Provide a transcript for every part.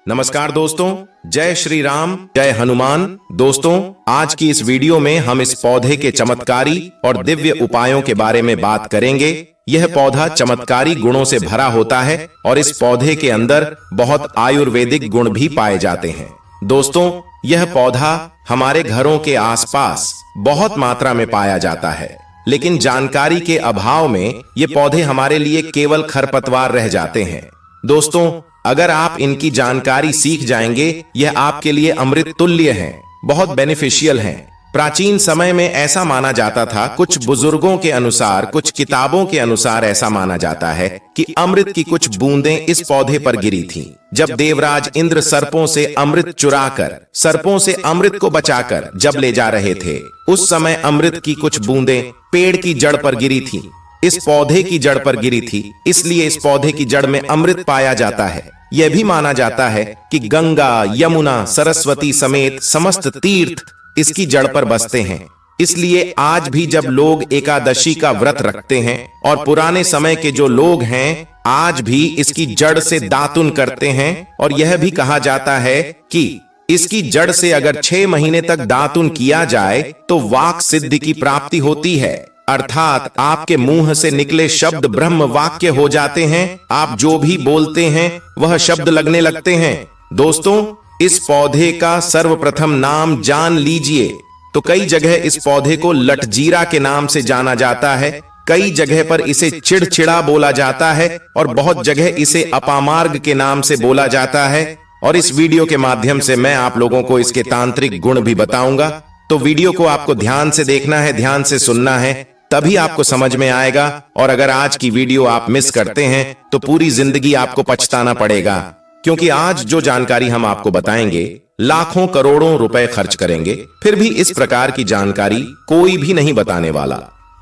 नमस्कार दोस्तों, जय श्री राम, जय हनुमान। दोस्तों, आज की इस वीडियो में हम इस पौधे के चमत्कारी और दिव्य उपायों के बारे में बात करेंगे। यह पौधा चमत्कारी गुणों से भरा होता है और इस पौधे के अंदर बहुत आयुर्वेदिक गुण भी पाए जाते हैं। दोस्तों, यह पौधा हमारे घरों के आसपास बहुत मात्रा में पाया जाता है, लेकिन जानकारी के अभाव में ये पौधे हमारे लिए केवल खरपतवार रह जाते हैं। दोस्तों, अगर आप इनकी जानकारी सीख जाएंगे, यह आपके लिए अमृत तुल्य हैं, बहुत बेनिफिशियल हैं। प्राचीन समय में ऐसा माना जाता था, कुछ बुजुर्गों के अनुसार, कुछ किताबों के अनुसार ऐसा माना जाता है कि अमृत की कुछ बूंदें इस पौधे पर गिरी थीं। जब देवराज इंद्र सर्पों से अमृत चुराकर, सर्पों से अमृत को बचाकर जब ले जा रहे थे, उस समय अमृत की कुछ बूंदें पेड़ की जड़ पर गिरी थीं, इस पौधे की जड़ पर गिरी थी। इसलिए इस पौधे की जड़ में अमृत पाया जाता है। यह भी माना जाता है कि गंगा, यमुना, सरस्वती समेत समस्त तीर्थ इसकी जड़ पर बसते हैं। इसलिए आज भी जब लोग एकादशी का व्रत रखते हैं और पुराने समय के जो लोग हैं आज भी इसकी जड़ से दातुन करते हैं, और यह भी कहा जाता है कि इसकी जड़ से अगर 6 महीने तक दातुन किया जाए तो वाक सिद्धि की प्राप्ति होती है, अर्थात आपके मुंह से निकले शब्द ब्रह्म वाक्य हो जाते हैं। आप जो भी बोलते हैं वह शब्द लगने लगते हैं। दोस्तों, इस पौधे का सर्वप्रथम नाम जान लीजिए तो कई जगह इस पौधे को लटजीरा के नाम से जाना जाता है, कई जगह पर इसे चिड़चिड़ा बोला जाता है और बहुत जगह इसे अपामार्ग के नाम से बोला जाता है। और इस वीडियो के माध्यम से मैं आप लोगों को इसके तांत्रिक गुण भी बताऊंगा, तो वीडियो को आपको ध्यान से देखना है, ध्यान से सुनना है, तभी आपको समझ में आएगा। और अगर आज की वीडियो आप मिस करते हैं तो पूरी जिंदगी आपको पछताना पड़ेगा, क्योंकि आज जो जानकारी हम आपको बताएंगे, लाखों करोड़ों रुपए खर्च करेंगे, फिर भी इस प्रकार की जानकारी कोई भी नहीं बताने वाला।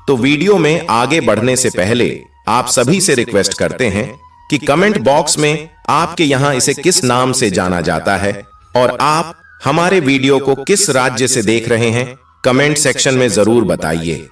तो वीडियो में आगे बढ़ने से पहले आप सभी से रिक्वेस्ट करते हैं कि कमेंट बॉक्स में आपके यहां इसे किस नाम से जाना जाता है और आप हमारे वीडियो को किस राज्य से देख रहे हैं, कमेंट सेक्शन में जरूर बताइए।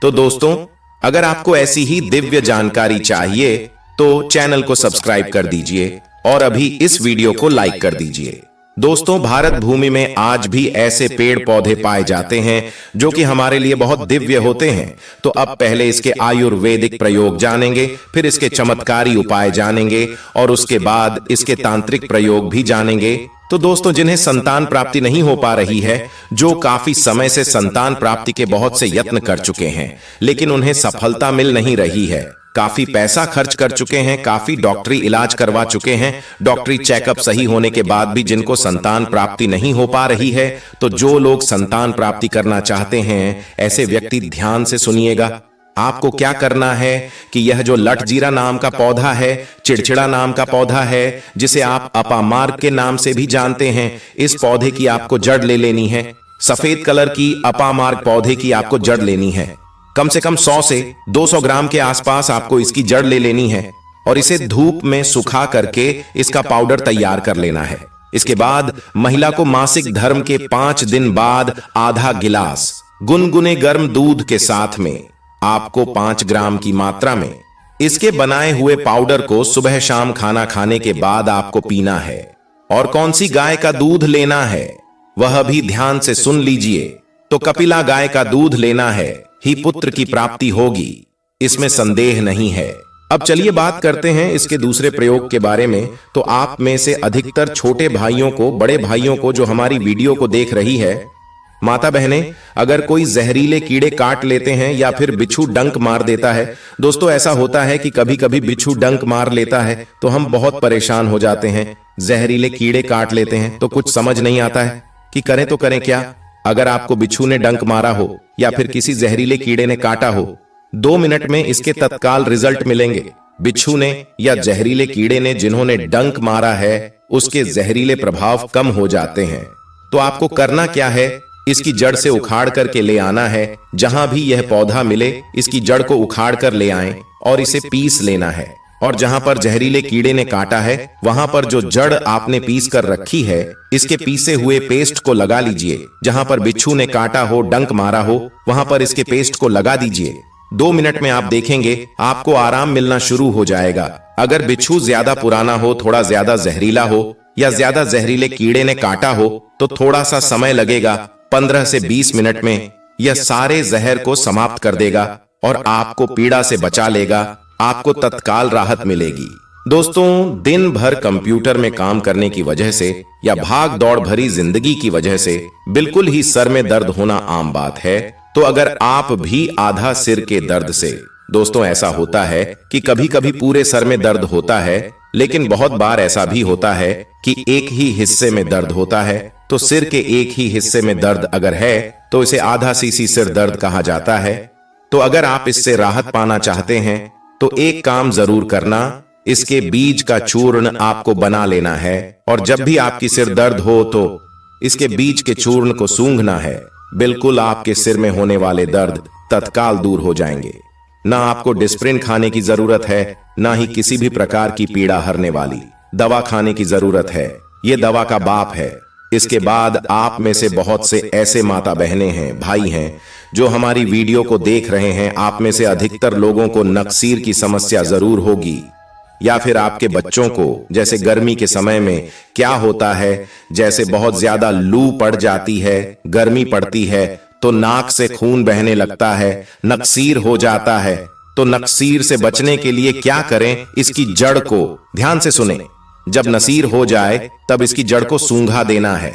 तो दोस्तों, अगर आपको ऐसी ही दिव्य जानकारी चाहिए तो चैनल को सब्सक्राइब कर दीजिए और अभी इस वीडियो को लाइक कर दीजिए। दोस्तों, भारत भूमि में आज भी ऐसे पेड़ पौधे पाए जाते हैं जो कि हमारे लिए बहुत दिव्य होते हैं। तो अब पहले इसके आयुर्वेदिक प्रयोग जानेंगे, फिर इसके चमत्कारी उपाय जानेंगे और उसके बाद इसके तांत्रिक प्रयोग भी जानेंगे। तो दोस्तों, जिन्हें संतान प्राप्ति नहीं हो पा रही है, जो काफी समय से संतान प्राप्ति के बहुत से यत्न कर चुके हैं लेकिन उन्हें सफलता मिल नहीं रही है, काफी पैसा खर्च कर चुके हैं, काफी डॉक्टरी इलाज करवा चुके हैं, डॉक्टरी चेकअप सही होने के बाद भी जिनको संतान प्राप्ति नहीं हो पा रही है, तो जो लोग संतान प्राप्ति करना चाहते हैं ऐसे व्यक्ति ध्यान से सुनिएगा। आपको क्या करना है कि यह जो लटजीरा नाम का पौधा है, चिड़चिड़ा नाम का पौधा है, जिसे आप अपामार्ग के नाम से भी जानते हैं, इस पौधे की आपको जड़ ले लेनी है। सफेद कलर की अपामार्ग पौधे की आपको जड़ लेनी है। कम से कम 100 से 200 ग्राम के आसपास आपको इसकी जड़ ले लेनी है और इसे धूप में सुखा करके इसका पाउडर तैयार कर लेना है। इसके बाद महिला को मासिक धर्म के 5 दिन बाद आधा गिलास गुनगुने गर्म दूध के साथ में आपको 5 ग्राम की मात्रा में इसके बनाए हुए पाउडर को सुबह शाम खाना खाने के बाद आपको पीना है। और कौन सी गाय का दूध लेना है वह भी ध्यान से सुन लीजिए। तो कपिला गाय का दूध लेना है, ही पुत्र की प्राप्ति होगी, इसमें संदेह नहीं है। अब चलिए बात करते हैं इसके दूसरे प्रयोग के बारे में। तो आप में से अधिकतर छोटे भाइयों को, बड़े भाइयों को जो हमारी वीडियो को देख रही है, माता बहनें, अगर कोई जहरीले कीड़े काट लेते हैं या फिर बिच्छू डंक मार देता है, दोस्तों ऐसा होता है कि कभी कभी बिच्छू डंक मार लेता है तो हम बहुत परेशान हो जाते हैं, जहरीले कीड़े काट लेते हैं तो कुछ समझ नहीं आता है कि करें तो करें क्या। अगर आपको बिच्छू ने डंक मारा हो या फिर किसी जहरीले कीड़े ने काटा हो, 2 मिनट में इसके तत्काल रिजल्ट मिलेंगे। बिच्छू ने या जहरीले कीड़े ने जिन्होंने डंक मारा है उसके जहरीले प्रभाव कम हो जाते हैं। तो आपको करना क्या है, इसकी जड़ से उखाड़ करके ले आना है। जहां भी यह पौधा मिले इसकी जड़ को उखाड़ कर ले आएं और इसे पीस लेना है। और जहां पर जहरीले कीड़े ने काटा है वहां पर जो जड़ आपने पीस कर रखी है, इसके पीसे हुए पेस्ट को लगा लीजिए। जहां पर बिच्छू ने काटा हो, डंक मारा हो, वहां पर इसके पेस्ट को लगा दीजिए। 2 मिनट में आप देखेंगे आपको आराम मिलना शुरू हो जाएगा। अगर बिच्छू ज्यादा पुराना हो, थोड़ा ज्यादा जहरीला हो, या ज्यादा जहरीले कीड़े ने काटा हो तो थोड़ा सा समय लगेगा, 15 से 20 मिनट में यह सारे जहर को समाप्त कर देगा और आपको पीड़ा से बचा लेगा। आपको तत्काल राहत मिलेगी। दोस्तों, दिन भर कंप्यूटर में काम करने की वजह से या भाग दौड़ भरी जिंदगी की वजह से बिल्कुल ही सर में दर्द होना आम बात है। तो अगर आप भी आधा सिर के दर्द से, दोस्तों ऐसा होता है कि कभी कभी पूरे सर में दर्द होता है, लेकिन बहुत बार ऐसा भी होता है कि एक ही हिस्से में दर्द होता है। तो सिर के एक ही हिस्से में दर्द अगर है तो इसे आधा सीसी सिर दर्द कहा जाता है। तो अगर आप इससे राहत पाना चाहते हैं तो एक काम जरूर करना, इसके बीज का चूर्ण आपको बना लेना है और जब भी आपकी सिर दर्द हो तो इसके बीज के चूर्ण को सूंघना है। बिल्कुल आपके सिर में होने वाले दर्द तत्काल दूर हो जाएंगे। ना आपको डिस्प्रिन खाने की जरूरत है, ना ही किसी भी प्रकार की पीड़ा हरने वाली दवा खाने की जरूरत है। ये दवा का बाप है। इसके बाद आप में से बहुत से ऐसे माता बहनें हैं, भाई हैं जो हमारी वीडियो को देख रहे हैं। आप में से अधिकतर लोगों को नक्सीर की समस्या जरूर होगी, या फिर आपके बच्चों को, जैसे गर्मी के समय में क्या होता है, जैसे बहुत ज्यादा लू पड़ जाती है, गर्मी पड़ती है तो नाक से खून बहने लगता है, नक्सीर हो जाता है। तो नक्सीर से बचने के लिए क्या करें? इसकी जड़ को ध्यान से सुने। जब नसीर हो जाए तब इसकी जड़ को सूंघा देना है,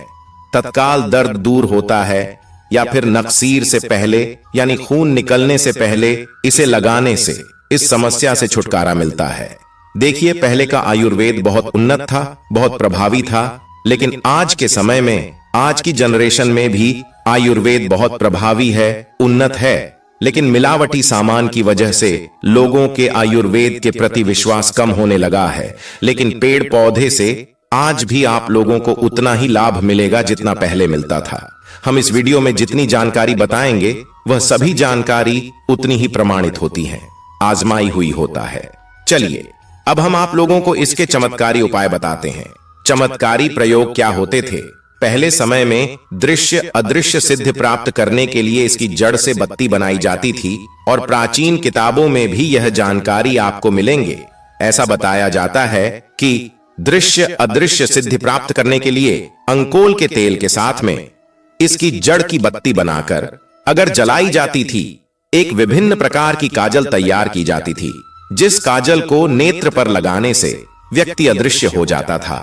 तत्काल दर्द दूर होता है। या फिर नक्सीर से पहले यानी खून निकलने से पहले इसे लगाने से इस समस्या से छुटकारा मिलता है। देखिए, पहले का आयुर्वेद बहुत उन्नत था, बहुत प्रभावी था, लेकिन आज के समय में, आज की जनरेशन में भी आयुर्वेद बहुत प्रभावी है, उन्नत है, लेकिन मिलावटी सामान की वजह से लोगों के आयुर्वेद के प्रति विश्वास कम होने लगा है। लेकिन पेड़ पौधे से आज भी आप लोगों को उतना ही लाभ मिलेगा जितना पहले मिलता था। हम इस वीडियो में जितनी जानकारी बताएंगे वह सभी जानकारी उतनी ही प्रमाणित होती है, आजमाई हुई होता है। चलिए अब हम आप लोगों को इसके चमत्कारी उपाय बताते हैं। चमत्कारी प्रयोग क्या होते थे? पहले समय में दृश्य अदृश्य सिद्धि प्राप्त करने के लिए इसकी जड़ से बत्ती बनाई जाती थी और प्राचीन किताबों में भी यह जानकारी आपको मिलेंगे। ऐसा बताया जाता है कि दृश्य अदृश्य सिद्धि प्राप्त करने के लिए अंकोल के तेल के साथ में इसकी जड़ की बत्ती बनाकर अगर जलाई जाती थी, एक विभिन्न प्रकार की काजल तैयार की जाती थी, जिस काजल को नेत्र पर लगाने से व्यक्ति अदृश्य हो जाता था।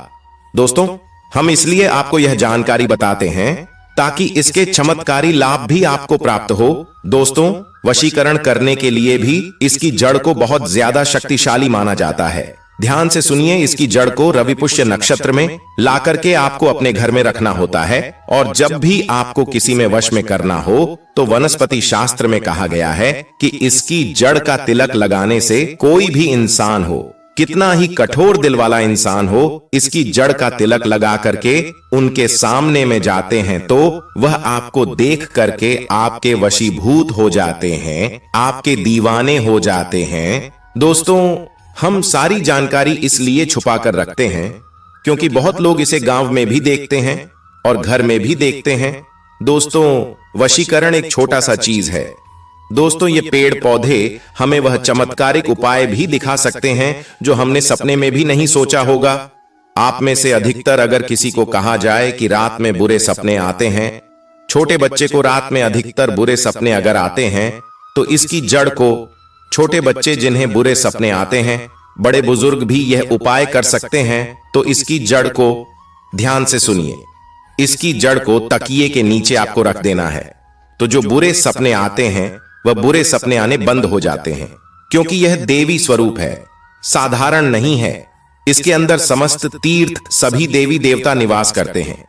दोस्तों, हम इसलिए आपको यह जानकारी बताते हैं ताकि इसके चमत्कारी लाभ भी आपको प्राप्त हो। दोस्तों, वशीकरण करने के लिए भी इसकी जड़ को बहुत ज्यादा शक्तिशाली माना जाता है। ध्यान से सुनिए, इसकी जड़ को रवि पुष्य नक्षत्र में ला करके आपको अपने घर में रखना होता है और जब भी आपको किसी में वश में करना हो तो वनस्पति शास्त्र में कहा गया है कि इसकी जड़ का तिलक लगाने से कोई भी इंसान हो, कितना ही कठोर दिल वाला इंसान हो, इसकी जड़ का तिलक लगा करके उनके सामने में जाते हैं तो वह आपको देख करके आपके वशीभूत हो जाते हैं, आपके दीवाने हो जाते हैं। दोस्तों, हम सारी जानकारी इसलिए छुपा कर रखते हैं क्योंकि बहुत लोग इसे गांव में भी देखते हैं और घर में भी देखते हैं। दोस्तों, वशीकरण एक छोटा सा चीज है। दोस्तों, ये पेड़ पौधे हमें वह चमत्कारिक उपाय भी दिखा सकते हैं जो हमने सपने में भी नहीं सोचा होगा। आप में से अधिकतर अगर किसी को कहा जाए कि रात में बुरे सपने आते हैं, छोटे बच्चे को रात में अधिकतर बुरे सपने अगर आते हैं तो इसकी जड़ को, छोटे बच्चे जिन्हें बुरे सपने आते हैं, बड़े बुजुर्ग भी यह उपाय कर सकते हैं। तो इसकी जड़ को ध्यान से सुनिए, इसकी जड़ को तकिए के नीचे आपको रख देना है। तो जो बुरे सपने आते हैं वह बुरे सपने आने बंद हो जाते हैं, क्योंकि यह देवी स्वरूप है, साधारण नहीं है। इसके अंदर समस्त तीर्थ सभी देवी देवता निवास करते हैं।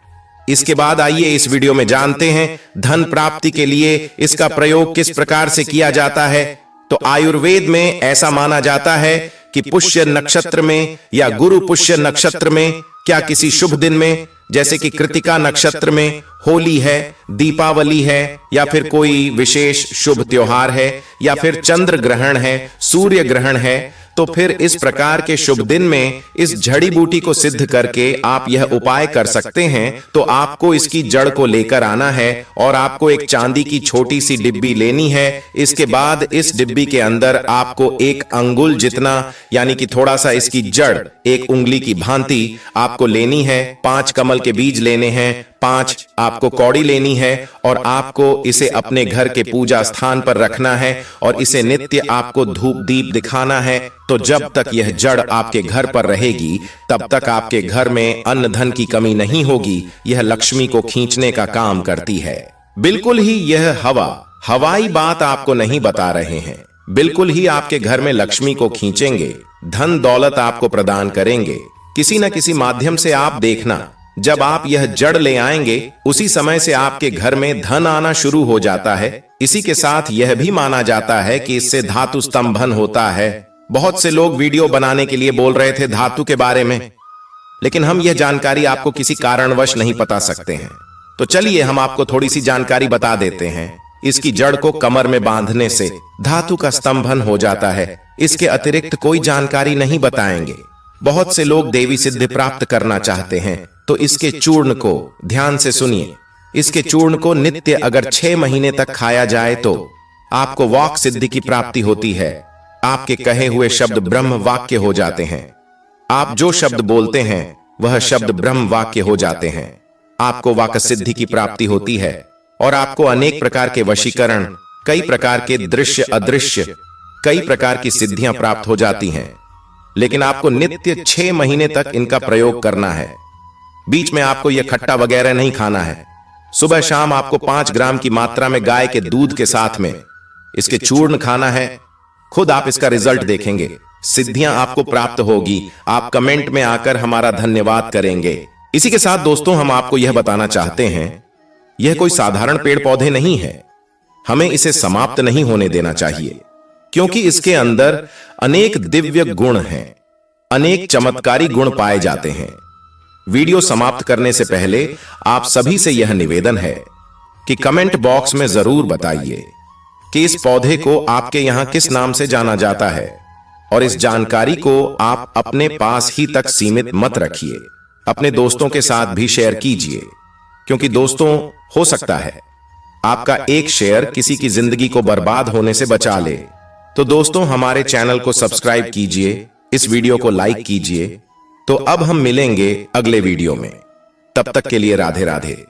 इसके बाद आइए इस वीडियो में जानते हैं धन प्राप्ति के लिए इसका प्रयोग किस प्रकार से किया जाता है। तो आयुर्वेद में ऐसा माना जाता है कि पुष्य नक्षत्र में या गुरु पुष्य नक्षत्र में, क्या किसी शुभ दिन में, जैसे कि कृतिका नक्षत्र में, होली है, दीपावली है, या फिर कोई विशेष शुभ त्योहार है, या फिर चंद्र ग्रहण है, सूर्य ग्रहण है, तो फिर इस प्रकार के शुभ दिन में इस जड़ी बूटी को सिद्ध करके आप यह उपाय कर सकते हैं। तो आपको इसकी जड़ को लेकर आना है और आपको एक चांदी की छोटी सी डिब्बी लेनी है। इसके बाद इस डिब्बी के अंदर आपको 1 अंगुल जितना, यानी कि थोड़ा सा इसकी जड़ 1 उंगली की भांति आपको लेनी है। 5 कमल के बीज लेने हैं, 5 आपको कौड़ी लेनी है और आपको इसे अपने घर के पूजा स्थान पर रखना है और इसे नित्य आपको धूप दीप दिखाना है। तो जब तक यह जड़ आपके घर पर रहेगी तब तक आपके घर में अन्न धन की कमी नहीं होगी। यह लक्ष्मी को खींचने का काम करती है। बिल्कुल ही यह हवाई बात आपको नहीं बता रहे हैं। बिल्कुल ही आपके घर में लक्ष्मी को खींचेंगे, धन दौलत आपको प्रदान करेंगे। किसी न किसी माध्यम से आप देखना, जब आप यह जड़ ले आएंगे उसी समय से आपके घर में धन आना शुरू हो जाता है। इसी के साथ यह भी माना जाता है कि इससे धातु स्तंभन होता है। बहुत से लोग वीडियो बनाने के लिए बोल रहे थे धातु के बारे में, लेकिन हम यह जानकारी आपको किसी कारणवश नहीं बता सकते हैं। तो चलिए हम आपको थोड़ी सी जानकारी बता देते हैं। इसकी जड़ को कमर में बांधने से धातु का स्तंभन हो जाता है। इसके अतिरिक्त कोई जानकारी नहीं बताएंगे। बहुत से लोग देवी सिद्धि प्राप्त करना चाहते हैं, तो इसके चूर्ण को ध्यान से सुनिए। इसके चूर्ण को नित्य अगर 6 महीने तक खाया जाए तो आपको वाक सिद्धि की प्राप्ति होती है। आपके कहे हुए शब्द ब्रह्म वाक्य हो जाते हैं। आप जो शब्द बोलते हैं वह शब्द ब्रह्म वाक्य हो जाते हैं। आपको वाक सिद्धि की प्राप्ति होती है और आपको अनेक प्रकार के वशीकरण, कई प्रकार के दृश्य अदृश्य, कई प्रकार की सिद्धियां प्राप्त हो जाती हैं। लेकिन आपको नित्य 6 महीने तक इनका प्रयोग करना है। बीच में आपको यह खट्टा वगैरह नहीं खाना है। सुबह शाम आपको 5 ग्राम की मात्रा में गाय के दूध के साथ में इसके चूर्ण खाना है। खुद आप इसका रिजल्ट देखेंगे, सिद्धियां आपको प्राप्त होगी। आप कमेंट में आकर हमारा धन्यवाद करेंगे। इसी के साथ दोस्तों हम आपको यह बताना चाहते हैं, यह कोई साधारण पेड़ पौधे नहीं है। हमें इसे समाप्त नहीं होने देना चाहिए, क्योंकि इसके अंदर अनेक दिव्य गुण हैं, अनेक चमत्कारी गुण पाए जाते हैं। वीडियो समाप्त करने से पहले आप सभी से यह निवेदन है कि कमेंट बॉक्स में जरूर बताइए कि इस पौधे को आपके यहां किस नाम से जाना जाता है, और इस जानकारी को आप अपने पास ही तक सीमित मत रखिए। अपने दोस्तों के साथ भी शेयर कीजिए, क्योंकि दोस्तों हो सकता है आपका एक शेयर किसी की जिंदगी को बर्बाद होने से बचा ले। तो दोस्तों हमारे चैनल को सब्सक्राइब कीजिए, इस वीडियो को लाइक कीजिए। तो अब हम मिलेंगे अगले वीडियो में। तब तक के लिए राधे राधे।